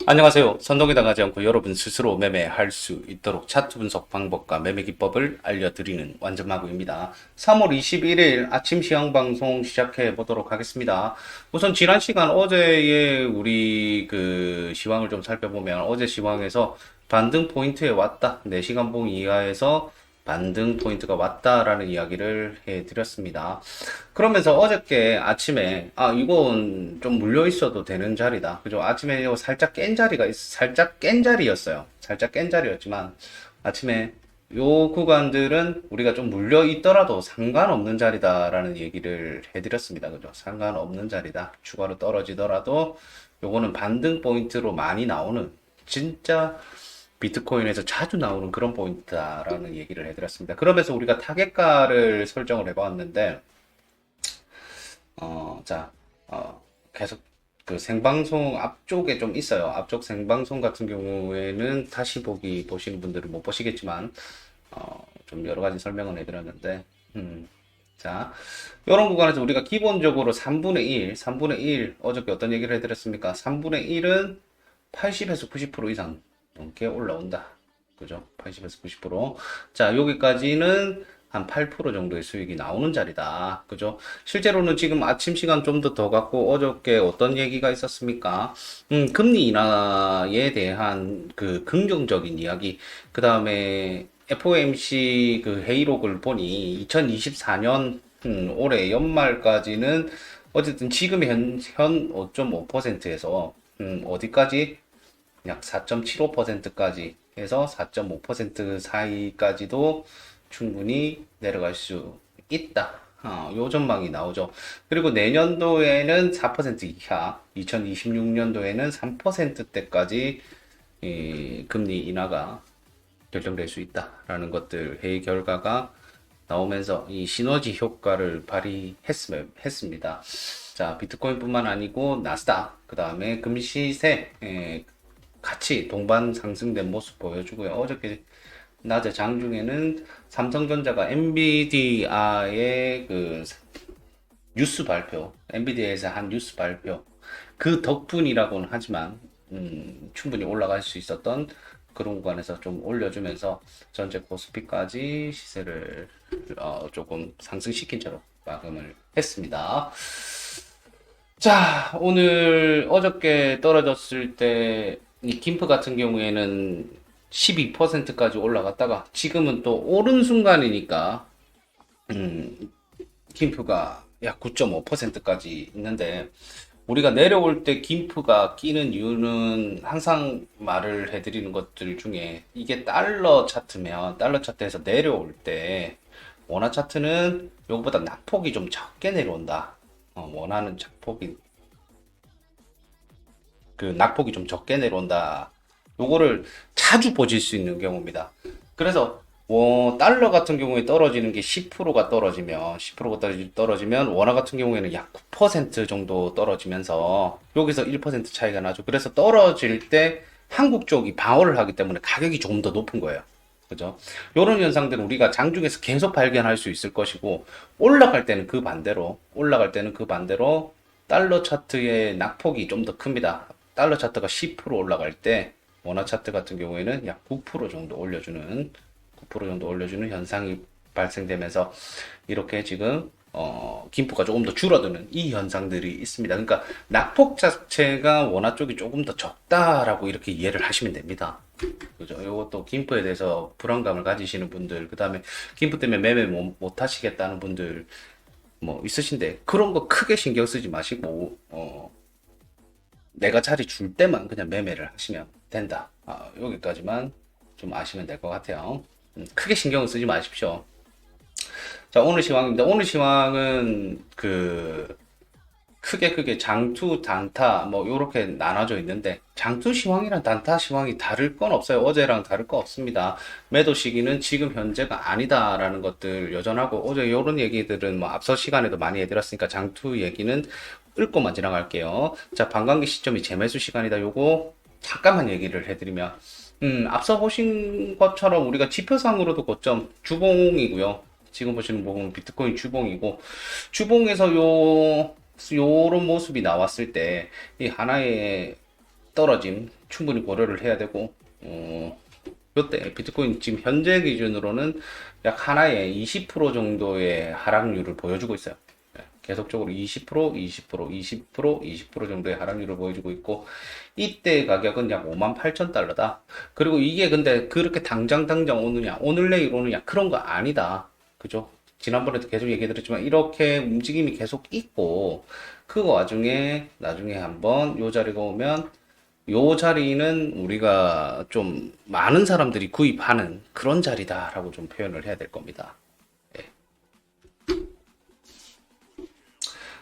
안녕하세요. 선동에 당하지 않고 여러분 스스로 매매할 수 있도록 차트 분석 방법과 매매 기법을 알려드리는 완전마구입니다. 3월 21일 아침 시황 방송 시작해 보도록 하겠습니다. 우선 지난 시간 어제의 우리 시황을 좀 살펴보면 어제 시황에서 반등 포인트에 왔다. 4시간 봉 이하에서 반등 포인트가 왔다라는 이야기를 해드렸습니다. 그러면서 어저께 아침에 이건 좀 물려 있어도 되는 자리다. 그죠? 아침에 살짝 깬 자리가 살짝 깬 자리였어요. 살짝 깬 자리였지만 아침에 요 구간들은 우리가 좀 물려 있더라도 상관없는 자리다라는 얘기를 해드렸습니다. 그죠? 상관없는 자리다. 추가로 떨어지더라도 요거는 반등 포인트로 많이 나오는 진짜 비트코인에서 자주 나오는 그런 포인트다라는 얘기를 해드렸습니다. 그러면서 우리가 타겟가를 설정을 해봤는데 자, 계속 그 생방송 앞쪽에 좀 있어요. 앞쪽 생방송 같은 경우에는 다시 보시는 분들은 못 보시겠지만, 좀 여러 가지 설명을 해드렸는데, 자, 이런 구간에서 우리가 기본적으로 3분의 1, 어저께 어떤 얘기를 해드렸습니까? 3분의 1은 80에서 90% 이상 넘게 올라온다. 그죠? 80에서 90%. 자, 여기까지는 한 8% 정도의 수익이 나오는 자리다. 그죠? 실제로는 지금 아침 시간 좀 더 갖고 어저께 어떤 얘기가 있었습니까? 금리 인하에 대한 그 긍정적인 이야기, 그 다음에 FOMC 그 회의록을 보니 2024년 올해 연말까지는 어쨌든 지금 현 5.5%에서 어디까지 약 4.75%까지 해서 4.5% 사이까지도 충분히 내려갈 수 있다. 요 전망이 나오죠. 그리고 내년도에는 4% 이하, 2026년도에는 3%대까지 금리 인하가 결정될 수 있다라는 것들 회의 결과가 나오면서 이 시너지 효과를 발휘했습니다. 자, 비트코인뿐만 아니고 나스닥, 그 다음에 금시세 같이 동반 상승된 모습 보여주고요. 어저께 낮에 장중에는 삼성전자가 엔비디아의 그 뉴스 발표, 엔비디아에서 한 뉴스 발표, 그 덕분이라고는 하지만, 충분히 올라갈 수 있었던 그런 구간에서 좀 올려주면서 전체 코스피까지 시세를 조금 상승시킨 채로 마감을 했습니다. 자, 오늘 어저께 떨어졌을 때, 이 김프 같은 경우에는 12%까지 올라갔다가 지금은 또 오른 순간이니까, 김프가 약 9.5%까지 있는데, 우리가 내려올 때 김프가 끼는 이유는 항상 말을 해드리는 것들 중에 이게 달러 차트면 달러 차트에서 내려올 때 원화 차트는 요거보다 낙폭이 좀 적게 내려온다. 원하는 낙폭이 낙폭이 좀 적게 내려온다. 요거를 자주 보실 수 있는 경우입니다. 그래서 달러 같은 경우에 떨어지는 게 10%가 떨어지면 10%가 떨어지면 원화 같은 경우에는 약 9% 정도 떨어지면서 여기서 1% 차이가 나죠. 그래서 떨어질 때 한국 쪽이 방어를 하기 때문에 가격이 조금 더 높은 거예요. 그죠? 이런 현상들은 우리가 장중에서 계속 발견할 수 있을 것이고 올라갈 때는 그 반대로 달러 차트의 낙폭이 좀 더 큽니다. 달러 차트가 10% 올라갈 때 원화 차트 같은 경우에는 약 9% 정도 올려주는 9% 정도 올려주는 현상이 발생되면서 이렇게 지금 김프가 조금 더 줄어드는 이 현상들이 있습니다. 그러니까 낙폭 자체가 원화 쪽이 조금 더 적다라고 이렇게 이해를 하시면 됩니다. 그죠? 이것도 김프에 대해서 불안감을 가지시는 분들, 그 다음에 김프 때문에 매매 못 하시겠다는 분들 뭐 있으신데 그런 거 크게 신경 쓰지 마시고 내가 자리 줄 때만 그냥 매매를 하시면 된다. 여기까지만 좀 아시면 될 것 같아요. 크게 신경을 쓰지 마십시오. 자, 오늘 시황입니다. 오늘 시황은 크게 장투, 단타 뭐 요렇게 나눠져 있는데 장투 시황이랑 단타 시황이 다를 건 없어요. 어제랑 다를 거 없습니다. 매도 시기는 지금 현재가 아니다라는 것들 여전하고 어제 요런 얘기들은 뭐 앞서 시간에도 많이 해드렸으니까 장투 얘기는 읽고만 지나갈게요. 자, 반감기 시점이 재매수 시간이다. 요거 잠깐만 얘기를 해드리면 앞서 보신 것처럼 우리가 지표상으로도 고점 주봉이고요. 지금 보시는 부분 비트코인 주봉이고 주봉에서 요런 모습이 나왔을 때 이 하나의 떨어짐 충분히 고려를 해야 되고, 요때 비트코인 지금 현재 기준으로는 약 하나에 20% 정도의 하락률을 보여주고 있어요. 계속적으로 20%, 20%, 20%, 20% 정도의 하락률을 보여주고 있고, 이때 가격은 약 58,000달러다. 그리고 이게 근데 그렇게 당장 오느냐, 오늘 내일 오느냐, 그런 거 아니다. 그죠? 지난번에도 계속 얘기 드렸지만, 이렇게 움직임이 계속 있고, 그 와중에 나중에 한번 요 자리가 오면, 요 자리는 우리가 좀 많은 사람들이 구입하는 그런 자리다라고 좀 표현을 해야 될 겁니다. 예.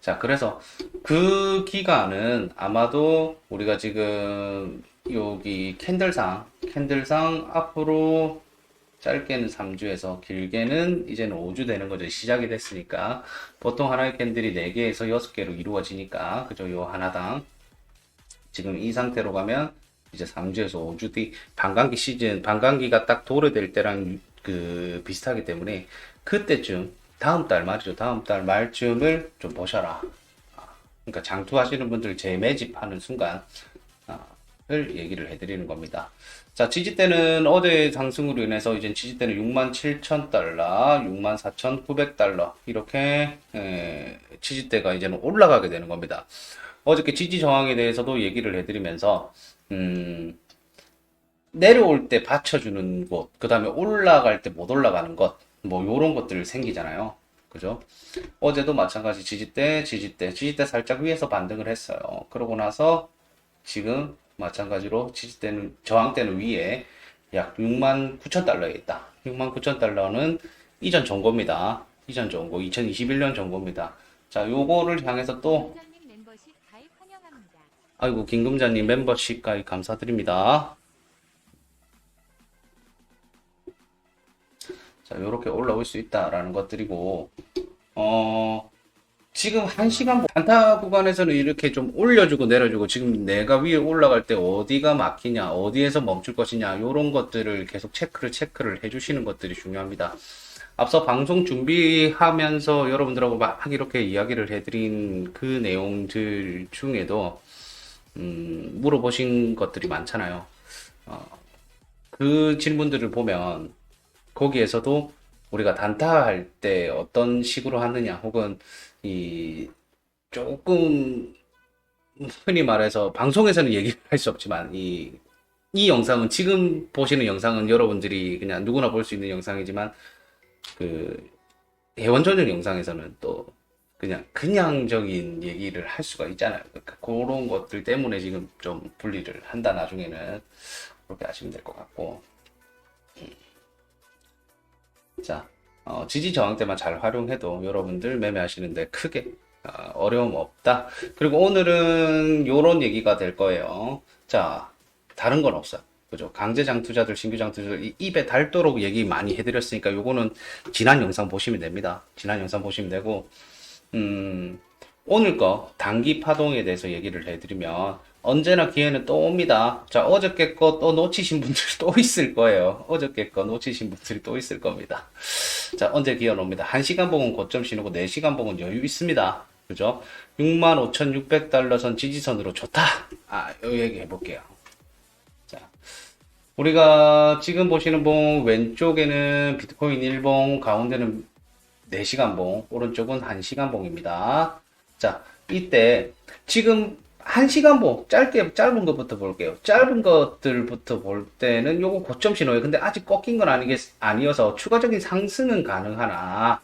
자, 그래서 그 기간은 아마도 우리가 지금 여기 캔들상 앞으로 짧게는 3주에서 길게는 이제는 5주 되는 거죠. 시작이 됐으니까. 보통 하나의 캔들이 4개에서 6개로 이루어지니까. 그죠? 요 하나당. 지금 이 상태로 가면 이제 3주에서 5주 뒤 반감기 시즌, 반감기가 딱 도래될 때랑 그 비슷하기 때문에 그때쯤 다음 달 말이죠. 다음 달 말쯤을 좀 보셔라. 그러니까 장투하시는 분들 재매집하는 순간 을 얘기를 해드리는 겁니다. 자, 지지대는 어제 상승으로 인해서 이제 지지대는 67,000달러, 64,900달러 이렇게 지지대가 이제는 올라가게 되는 겁니다. 어저께 지지 저항에 대해서도 얘기를 해드리면서 내려올 때 받쳐주는 곳, 그 다음에 올라갈 때 못 올라가는 것, 뭐 요런 것들 생기잖아요. 그죠? 어제도 마찬가지 지지대 살짝 위에서 반등을 했어요. 그러고 나서 지금 마찬가지로 지지대는 저항대는 위에 약 69,000달러에 있다. 69,000달러는 이전 정고입니다. 이전 정고 2021년 정고입니다. 자, 요거를 향해서 또 아이고 김금자님 멤버십 가입 감사드립니다. 자, 요렇게 올라올 수 있다라는 것들이고 지금 1시간 단타 구간에서는 이렇게 좀 올려주고 내려주고 지금 내가 위에 올라갈 때 어디가 막히냐 어디에서 멈출 것이냐 요런 것들을 계속 체크를 해주시는 것들이 중요합니다. 앞서 방송 준비하면서 여러분들하고 막 이렇게 이야기를 해드린 그 내용들 중에도 물어보신 것들이 많잖아요. 그 질문들을 보면 거기에서도 우리가 단타할 때 어떤 식으로 하느냐 혹은 이 조금 흔히 말해서 방송에서는 얘기를 할 수 없지만 이 영상은 지금 보시는 영상은 여러분들이 그냥 누구나 볼 수 있는 영상이지만 그 회원 전용 영상에서는 또 그냥 그냥적인 얘기를 할 수가 있잖아요. 그러니까 그런 것들 때문에 지금 좀 분리를 한다. 나중에는 그렇게 하시면 될 것 같고 자 지지 저항 때만 잘 활용해도 여러분들 매매하시는데 크게 어려움 없다. 그리고 오늘은 요런 얘기가 될 거예요. 자, 다른 건 없어요. 그죠? 강제장 투자들, 신규장 투자들 입에 닳도록 얘기 많이 해드렸으니까 요거는 지난 영상 보시면 됩니다. 지난 영상 보시면 되고 오늘 거 단기 파동에 대해서 얘기를 해드리면 언제나 기회는 또 옵니다. 자, 어저께 거 또 놓치신 분들 또 있을 거예요. 어저께 거 놓치신 분들이 또 있을 겁니다. 자, 언제 기회는 옵니다. 1시간 봉은 고점 신호고 4시간 봉은 여유 있습니다. 그죠? 65,600달러 선 지지선으로 좋다. 요 얘기 해볼게요. 자, 우리가 지금 보시는 봉 왼쪽에는 비트코인 1봉, 가운데는 4시간 봉, 오른쪽은 1시간 봉입니다. 자, 이때 지금 1시간 봉 짧은 것부터 볼게요. 짧은 것들부터 볼 때는 요거 고점 신호예요. 근데 아직 꺾인 건 아니어서 추가적인 상승은 가능하나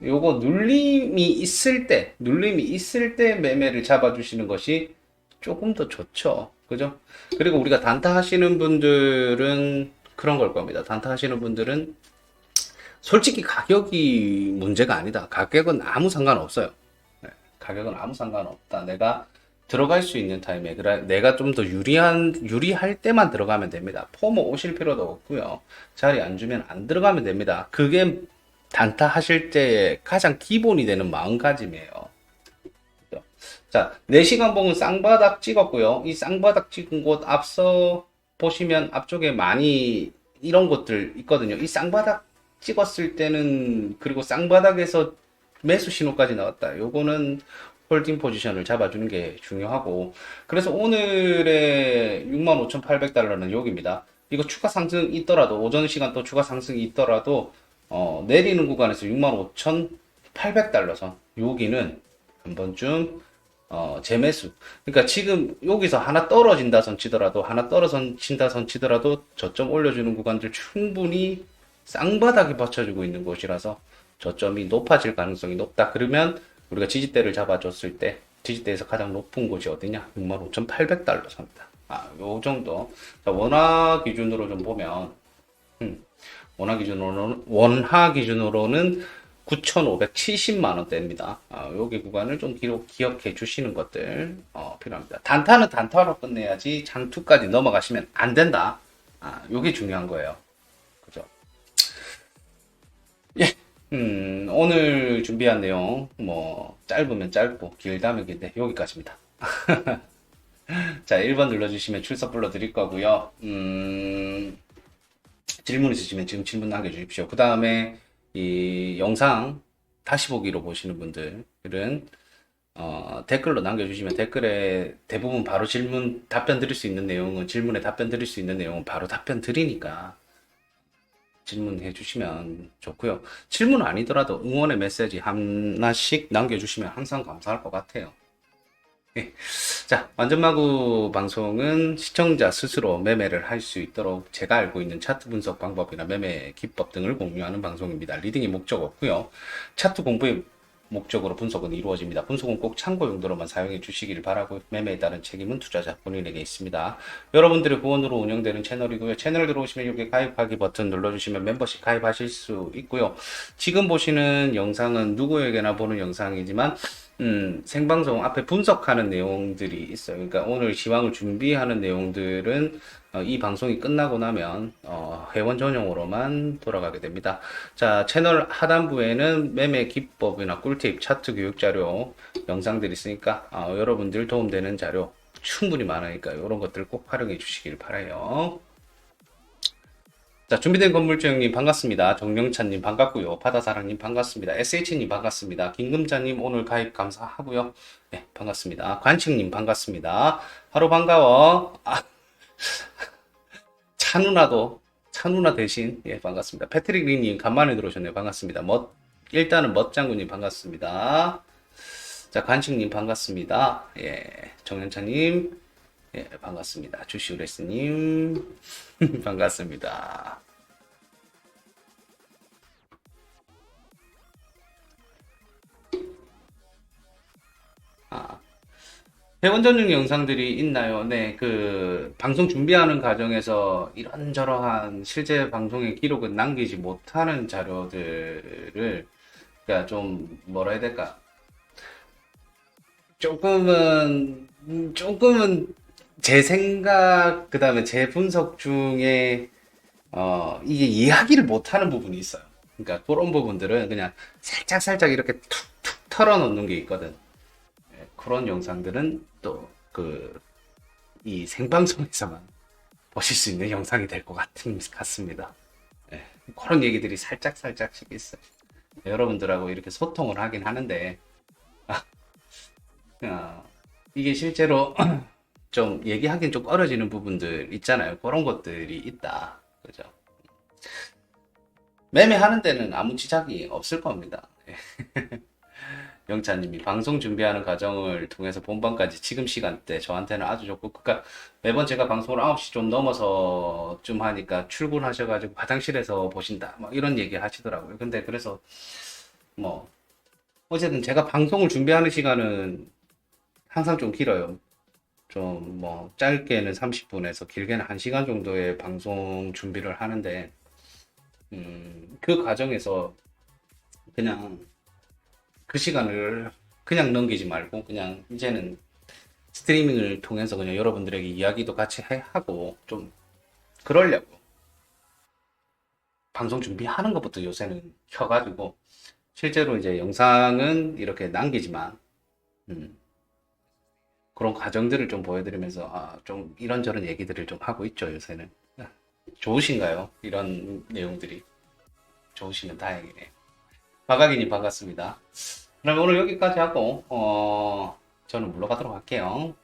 요거 눌림이 있을 때 매매를 잡아주시는 것이 조금 더 좋죠. 그죠? 그리고 우리가 단타 하시는 분들은 그런 걸 겁니다. 단타 하시는 분들은 솔직히 가격이 문제가 아니다. 가격은 아무 상관없어요. 네, 가격은 아무 상관없다. 내가 들어갈 수 있는 타임에 내가 좀 더 유리할 때만 들어가면 됩니다. 포모 오실 필요도 없고요. 자리 안 주면 안 들어가면 됩니다. 그게 단타 하실 때 가장 기본이 되는 마음가짐이에요. 자, 4시간 봉은 쌍바닥 찍었고요. 이 쌍바닥 찍은 곳 앞서 보시면 앞쪽에 많이 이런 것들 있거든요. 이 쌍바닥 찍었을 때는 그리고 쌍바닥에서 매수 신호까지 나왔다. 요거는 홀딩 포지션을 잡아주는 게 중요하고, 그래서 오늘의 65,800달러는 여기입니다. 이거 추가 상승이 있더라도, 오전 시간 또 추가 상승이 있더라도, 내리는 구간에서 65,800달러 선, 여기는 한 번쯤, 재매수. 그러니까 지금 여기서 하나 떨어진다 선 치더라도, 하나 떨어진다 선 치더라도, 저점 올려주는 구간들 충분히 쌍바닥이 받쳐주고 있는 곳이라서, 저점이 높아질 가능성이 높다. 그러면 우리가 지지대를 잡아줬을 때 지지대에서 가장 높은 곳이 어디냐? 65,800달러 선입니다. 요 정도. 자, 원화 기준으로 좀 보면, 원화 기준으로는 9,570만 원대입니다. 여기 구간을 좀 기억해 주시는 것들, 필요합니다. 단타는 단타로 끝내야지 장투까지 넘어가시면 안 된다. 요게 중요한 거예요. 그죠? 예. 오늘 준비한 내용, 짧으면 짧고, 길다면 긴데, 여기까지입니다. 자, 1번 눌러주시면 출석 불러드릴 거고요. 질문 있으시면 지금 질문 남겨주십시오. 그 다음에, 이 영상 다시 보기로 보시는 분들은, 댓글로 남겨주시면 댓글에 대부분 바로 답변 드릴 수 있는 내용은, 질문에 답변 드릴 수 있는 내용은 바로 답변 드리니까, 질문해 주시면 좋고요. 질문 아니더라도 응원의 메시지 하나씩 남겨주시면 항상 감사할 것 같아요. 네. 자, 완전마구 방송은 시청자 스스로 매매를 할 수 있도록 제가 알고 있는 차트 분석 방법이나 매매 기법 등을 공유하는 방송입니다. 리딩이 목적 없고요. 차트 공부의 목적으로 분석은 이루어집니다. 분석은 꼭 참고 용도로만 사용해 주시기를 바라고, 매매에 따른 책임은 투자자 본인에게 있습니다. 여러분들의 후원으로 운영되는 채널이고요. 채널 들어오시면 여기 가입하기 버튼 눌러주시면 멤버십 가입하실 수 있고요. 지금 보시는 영상은 누구에게나 보는 영상이지만 생방송 앞에 분석하는 내용들이 있어요. 그러니까 오늘 시황을 준비하는 내용들은 이 방송이 끝나고 나면 회원 전용으로만 돌아가게 됩니다. 자, 채널 하단부에는 매매 기법이나 꿀팁, 차트 교육 자료 영상들이 있으니까 여러분들 도움되는 자료 충분히 많으니까 이런 것들 꼭 활용해 주시길 바라요. 자, 준비된 건물주형님 반갑습니다. 정영찬님 반갑고요. 바다사랑님 반갑습니다. SH님 반갑습니다. 김금자님 오늘 가입 감사하고요. 네, 반갑습니다. 관측님 반갑습니다. 하루 반가워. 차누나 대신 예, 반갑습니다. 패트릭 리님 간만에 들어오셨네요. 반갑습니다. 일단은 멋장군님 반갑습니다. 자, 관측님 반갑습니다. 예, 정영찬님 예, 반갑습니다. 주시우레스님 반갑습니다. 회원 전용 영상들이 있나요? 네, 방송 준비하는 과정에서 이런저런한 실제 방송의 기록은 남기지 못하는 자료들을, 그러니까 좀, 뭐라 해야 될까? 조금은 제 생각, 그 다음에 제 분석 중에, 이게 이해하기를 못하는 부분이 있어요. 그러니까 그런 부분들은 그냥 살짝 이렇게 툭툭 털어놓는 게 있거든. 그런 영상들은 또 이 생방송에서만 보실 수 있는 영상이 될 것 같습니다. 예, 그런 얘기들이 살짝씩 있어요. 여러분들하고 이렇게 소통을 하긴 하는데, 이게 실제로 좀 얘기하기는 좀 꺼려지는 부분들 있잖아요. 그런 것들이 있다. 그죠? 매매하는 데는 아무 지장이 없을 겁니다. 영찬님이 방송 준비하는 과정을 통해서 본방까지 지금 시간대 저한테는 아주 좋고, 그러니까 매번 제가 방송을 9시 좀 넘어서 좀 하니까 출근하셔가지고 화장실에서 보신다 막 이런 얘기 하시더라고요. 근데 그래서 어쨌든 제가 방송을 준비하는 시간은 항상 좀 길어요. 좀 짧게는 30분에서 길게는 1시간 정도의 방송 준비를 하는데, 그 과정에서 그냥 그 시간을 그냥 넘기지 말고 그냥 이제는 스트리밍을 통해서 그냥 여러분들에게 이야기도 같이 하고 좀 그러려고 방송 준비하는 것부터 요새는 켜가지고, 실제로 이제 영상은 이렇게 남기지만 그런 과정들을 좀 보여드리면서 좀 이런저런 얘기들을 좀 하고 있죠. 요새는 좋으신가요? 이런 내용들이 좋으시면 다행이네요. 박아기님 반갑습니다. 그러면 오늘 여기까지 하고, 저는 물러가도록 할게요.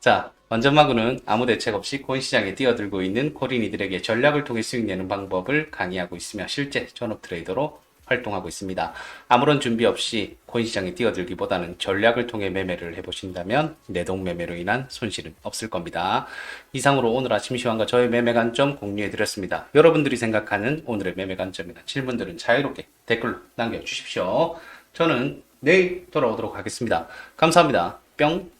자, 완전마구는 아무 대책 없이 코인 시장에 뛰어들고 있는 코린이들에게 전략을 통해 수익 내는 방법을 강의하고 있으며 실제 전업 트레이더로 활동하고 있습니다. 아무런 준비 없이 코인 시장에 뛰어들기보다는 전략을 통해 매매를 해보신다면 내동 매매로 인한 손실은 없을 겁니다. 이상으로 오늘 아침 시황과 저의 매매 관점 공유해드렸습니다. 여러분들이 생각하는 오늘의 매매 관점이나 질문들은 자유롭게 댓글로 남겨주십시오. 저는 내일 돌아오도록 하겠습니다. 감사합니다. 뿅!